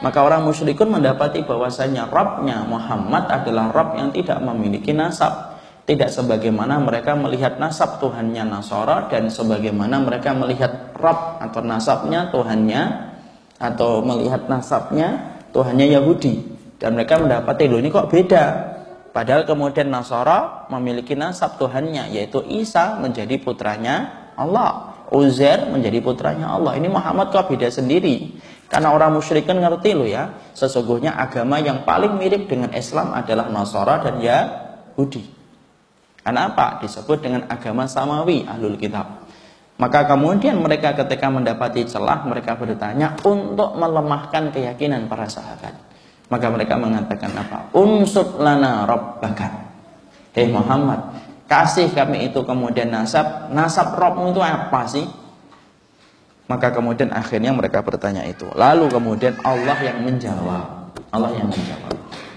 Maka orang musyrikun mendapati bahwasanya Rabbnya Muhammad adalah Rabb yang tidak memiliki nasab. Tidak sebagaimana mereka melihat nasab Tuhannya Nasara, dan sebagaimana mereka melihat Rabb atau nasabnya Tuhannya, atau melihat nasabnya Tuhannya Yahudi. Dan mereka mendapati, loh ini kok beda. Padahal kemudian Nasara memiliki nasab Tuhannya, yaitu Isa menjadi putranya Allah, Uzair menjadi putranya Allah. Ini Muhammad kok beda sendiri. Karena orang musyrikin ngerti loh ya, sesungguhnya agama yang paling mirip dengan Islam adalah Nasara dan Yahudi. Karena apa? Disebut dengan agama samawi, ahlul kitab. Maka kemudian mereka ketika mendapati celah, mereka bertanya untuk melemahkan keyakinan para sahabat. Maka mereka mengatakan apa? Unsur lana rabbaka. Hei Muhammad, kasih kami itu kemudian nasab. Nasab Rabbmu itu apa sih? Maka kemudian akhirnya mereka bertanya itu. Lalu kemudian Allah yang menjawab.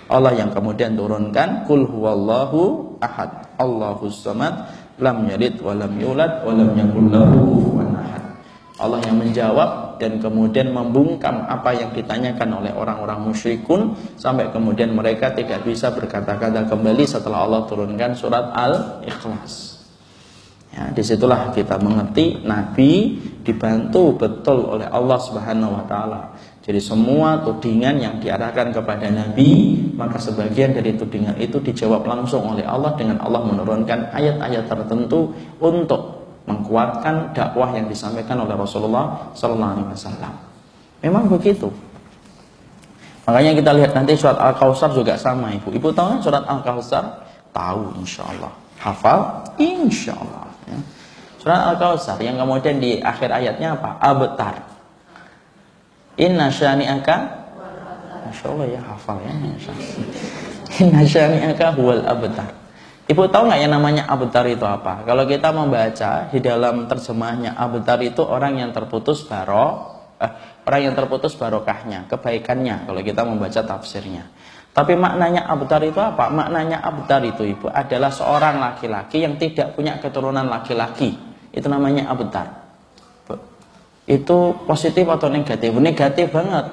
Allah yang kemudian turunkan Qul huwallahu ahad, Allahus samad, lam yalid wa lam yulad wa lam yakul lahu kufuwan ahad. Allah yang menjawab dan kemudian membungkam apa yang ditanyakan oleh orang-orang musyrikun, sampai kemudian mereka tidak bisa berkata-kata kembali setelah Allah turunkan surat Al-Ikhlas. Ya, disitulah kita mengerti Nabi dibantu betul oleh Allah Subhanahu wa Ta'ala. Jadi semua tudingan yang diarahkan kepada Nabi, maka sebagian dari tudingan itu dijawab langsung oleh Allah dengan Allah menurunkan ayat-ayat tertentu untuk mengkuatkan dakwah yang disampaikan oleh Rasulullah Sallallahu Alaihi Wasallam. Memang begitu. Makanya kita lihat nanti surat Al-Kautsar juga sama, ibu. Ibu tahu kan surat Al-Kautsar? Tahu, insya Allah. Hafal? Insya Allah. Ya. Surat Al-Kautsar yang kemudian di akhir ayatnya apa? Abtar. Inna syani'aka, Masya Allah ya, hafal ya, Inna syani'aka huwal abtar. Ibu tahu nggak yang namanya abtar itu apa? Kalau kita membaca di dalam terjemahnya, abtar itu orang yang terputus barokahnya, kebaikannya, kalau kita membaca tafsirnya. Tapi maknanya abtar itu apa? Maknanya abtar itu, ibu, adalah seorang laki-laki yang tidak punya keturunan laki-laki. Itu namanya abtar. Itu positif atau negatif? Negatif banget.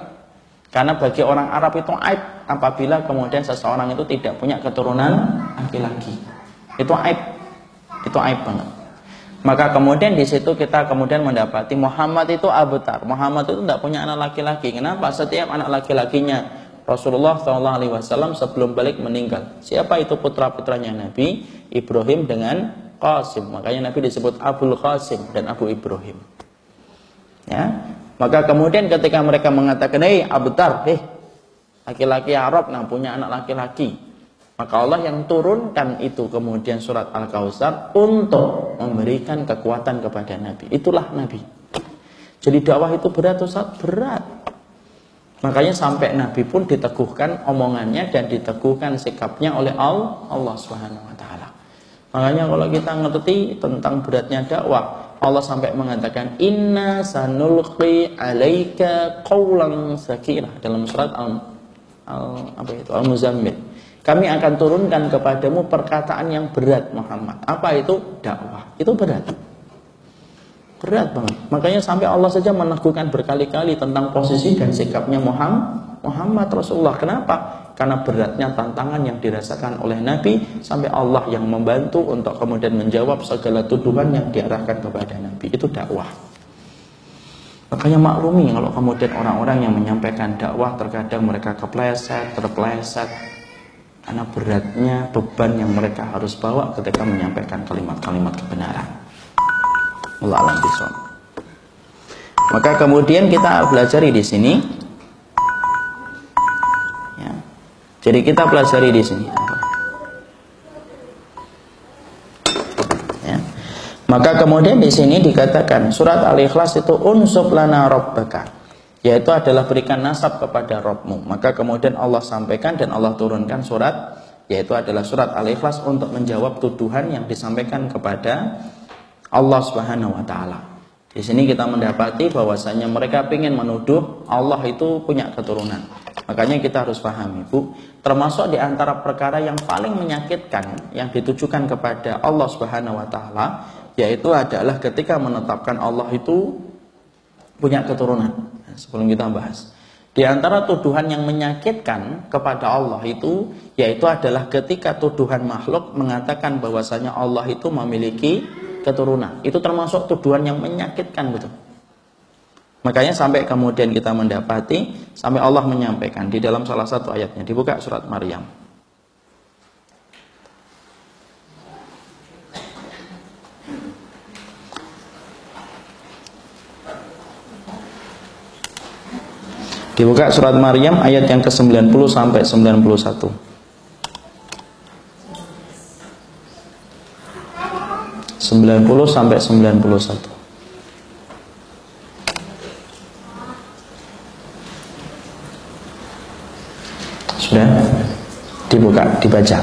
Karena bagi orang Arab itu aib apabila kemudian seseorang itu tidak punya keturunan laki-laki. Itu aib. Itu aib banget. Maka kemudian di situ kita kemudian mendapati Muhammad itu abtar. Muhammad itu tidak punya anak laki-laki. Kenapa? Setiap anak laki-lakinya Rasulullah SAW sebelum balik meninggal. Siapa itu putra-putranya Nabi? Ibrahim dengan Qasim. Makanya Nabi disebut Abul Qasim dan Abu Ibrahim. Ya, maka kemudian ketika mereka mengatakan, hei abtar, laki-laki Arab nah punya anak laki-laki, maka Allah yang turunkan itu kemudian surat Al-Kautsar untuk memberikan kekuatan kepada Nabi. Itulah Nabi. Jadi dakwah itu berat, Ustaz, berat. Makanya sampai Nabi pun diteguhkan omongannya dan diteguhkan sikapnya oleh Allah Subhanahu wa Ta'ala. Makanya kalau kita ngerti tentang beratnya dakwah, Allah sampai mengatakan inna sanulqi alaika qawlan tsaqila dalam surat Al-Muzammil. Kami akan turunkan kepadamu perkataan yang berat, Muhammad. Apa itu? Dakwah. Itu berat. Berat banget. Makanya sampai Allah saja meneguhkan berkali-kali tentang posisi dan sikapnya Muhammad Rasulullah. Kenapa? Karena beratnya tantangan yang dirasakan oleh Nabi, sampai Allah yang membantu untuk kemudian menjawab segala tuduhan yang diarahkan kepada Nabi. Itu dakwah. Makanya maklumi kalau kemudian orang-orang yang menyampaikan dakwah terkadang mereka terpleset karena beratnya beban yang mereka harus bawa ketika menyampaikan kalimat-kalimat kebenaran. Allah alam bishawab. Maka kemudian kita pelajari di sini. Jadi kita pelajari di sini. Ya. Maka kemudian di sini dikatakan surat Al-Ikhlas itu unsub lana rabbaka, yaitu adalah berikan nasab kepada Rabbmu. Maka kemudian Allah sampaikan dan Allah turunkan surat, yaitu adalah surat Al-Ikhlas untuk menjawab tuduhan yang disampaikan kepada Allah Subhanahu wa Ta'ala. Di sini kita mendapati bahwasanya mereka ingin menuduh Allah itu punya keturunan. Makanya kita harus pahami, Bu, termasuk di antara perkara yang paling menyakitkan yang ditujukan kepada Allah Subhanahu wa Ta'ala, yaitu adalah ketika menetapkan Allah itu punya keturunan. Sebelum kita bahas, di antara tuduhan yang menyakitkan kepada Allah itu, yaitu adalah ketika tuduhan makhluk mengatakan bahwasanya Allah itu memiliki keturunan. Itu termasuk tuduhan yang menyakitkan, betul. Makanya sampai kemudian kita mendapati, sampai Allah menyampaikan di dalam salah satu ayatnya, dibuka surat Maryam. Dibuka surat Maryam ayat yang ke-90 sampai 91. Sampai 91. Sudah? Dibuka, dibaca.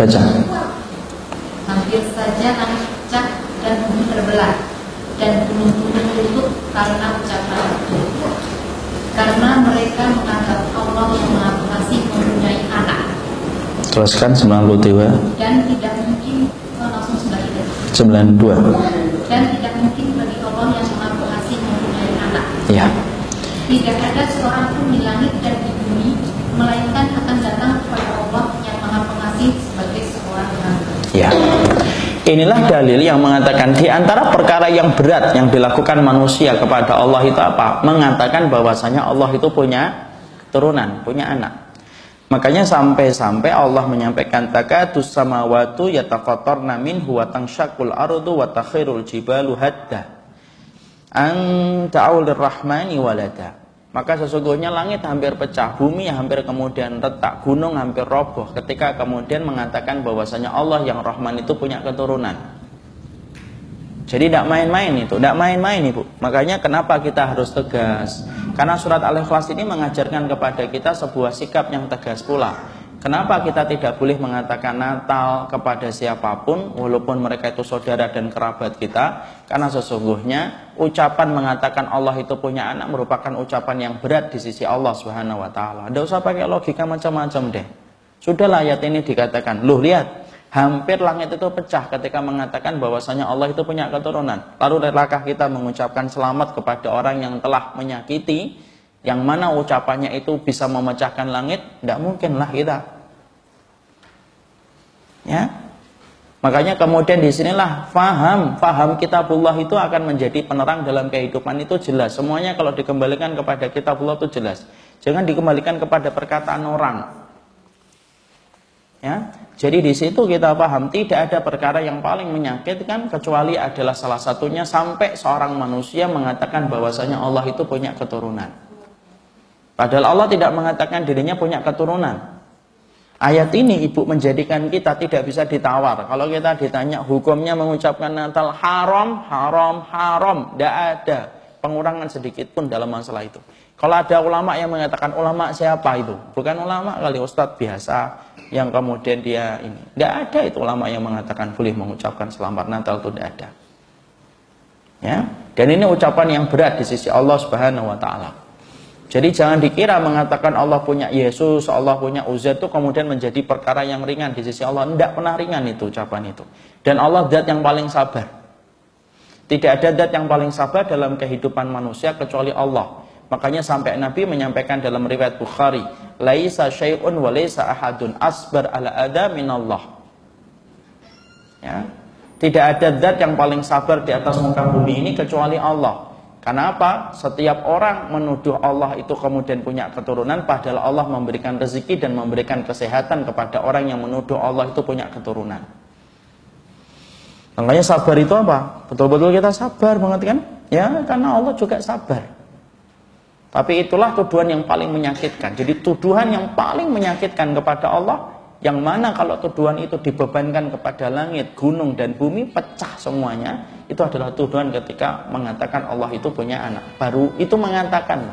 Baca. Hampir saja langit pecah dan bumi terbelah, dan gunung-gunung lutut karena ucapan itu. Karena mereka menganggap Allah yang Maha Pengasih mempunyai anak. Teruskan 92. Dan tidak mungkin langsung 92. Dan tidak mungkin bagi Allah yang Maha Pengasih mempunyai anak. Ya. Tidak ada seorang pun di langit dan di bumi, melainkan akan datang kepada Allah yang Maha Pengasih sebagai seorang hamba. Ya. Inilah dalil yang mengatakan di antara perkara yang berat yang dilakukan manusia kepada Allah itu apa? Mengatakan bahwasanya Allah itu punya keturunan, punya anak. Makanya sampai-sampai Allah menyampaikan takatus samawatu yatafattarna minhu wa tanshaqqul ardu wa takhirul jibalu hadda an ta'ul lirrahmani walada. Maka sesungguhnya langit hampir pecah, bumi hampir kemudian retak, gunung hampir roboh ketika kemudian mengatakan bahwasanya Allah yang Rahman itu punya keturunan. Jadi tidak main-main itu, tidak main-main Ibu. Makanya kenapa kita harus tegas? Karena surat Al-Ikhlas ini mengajarkan kepada kita sebuah sikap yang tegas pula. Kenapa kita tidak boleh mengatakan Natal kepada siapapun walaupun mereka itu saudara dan kerabat kita? Karena sesungguhnya ucapan mengatakan Allah itu punya anak merupakan ucapan yang berat di sisi Allah Subhanahu wa taala. Tidak usah pakai logika macam-macam deh. Sudahlah ayat ini dikatakan, loh lihat, hampir langit itu pecah ketika mengatakan bahwasanya Allah itu punya keturunan. Lalu relakah kita mengucapkan selamat kepada orang yang telah menyakiti, yang mana ucapannya itu bisa memecahkan langit? Tidak mungkinlah kita. Ya, makanya kemudian disinilah faham kitabullah itu akan menjadi penerang dalam kehidupan itu jelas. Semuanya kalau dikembalikan kepada kitabullah itu jelas. Jangan dikembalikan kepada perkataan orang. Ya, jadi di situ kita paham tidak ada perkara yang paling menyakitkan kecuali adalah salah satunya sampai seorang manusia mengatakan bahwasanya Allah itu punya keturunan. Padahal Allah tidak mengatakan dirinya punya keturunan. Ayat ini Ibu menjadikan kita tidak bisa ditawar. Kalau kita ditanya hukumnya mengucapkan Natal haram, tidak ada pengurangan sedikit pun dalam masalah itu. Kalau ada ulama yang mengatakan, ulama siapa itu? Bukan ulama kali, ustadz biasa yang kemudian dia ini. Tidak ada itu ulama yang mengatakan boleh mengucapkan selamat Natal, itu tidak ada. Ya, dan ini ucapan yang berat di sisi Allah Subhanahu wa taala. Jadi jangan dikira mengatakan Allah punya Yesus, Allah punya Uzair itu kemudian menjadi perkara yang ringan di sisi Allah. Tidak pernah ringan itu ucapan itu. Dan Allah zat yang paling sabar. Tidak ada zat yang paling sabar dalam kehidupan manusia kecuali Allah. Makanya sampai Nabi menyampaikan dalam riwayat Bukhari, laisa syai'un wa laisa ahadun asbar ala adha minallah. Ya. Tidak ada zat yang paling sabar di atas muka bumi ini kecuali Allah. Karena apa? Setiap orang menuduh Allah itu kemudian punya keturunan, padahal Allah memberikan rezeki dan memberikan kesehatan kepada orang yang menuduh Allah itu punya keturunan. Makanya sabar itu apa? Betul-betul kita sabar banget kan? Ya, karena Allah juga sabar. Tapi itulah tuduhan yang paling menyakitkan. Jadi tuduhan yang paling menyakitkan kepada Allah, yang mana kalau tuduhan itu dibebankan kepada langit, gunung, dan bumi, pecah semuanya. Itu adalah tuduhan ketika mengatakan Allah itu punya anak. Baru itu mengatakan.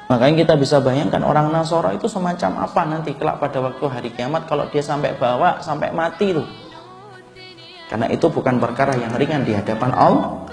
Makanya kita bisa bayangkan orang Nasara itu semacam apa nanti kelak pada waktu hari kiamat kalau dia sampai bawa, sampai mati tuh. Karena itu bukan perkara yang ringan di hadapan Allah.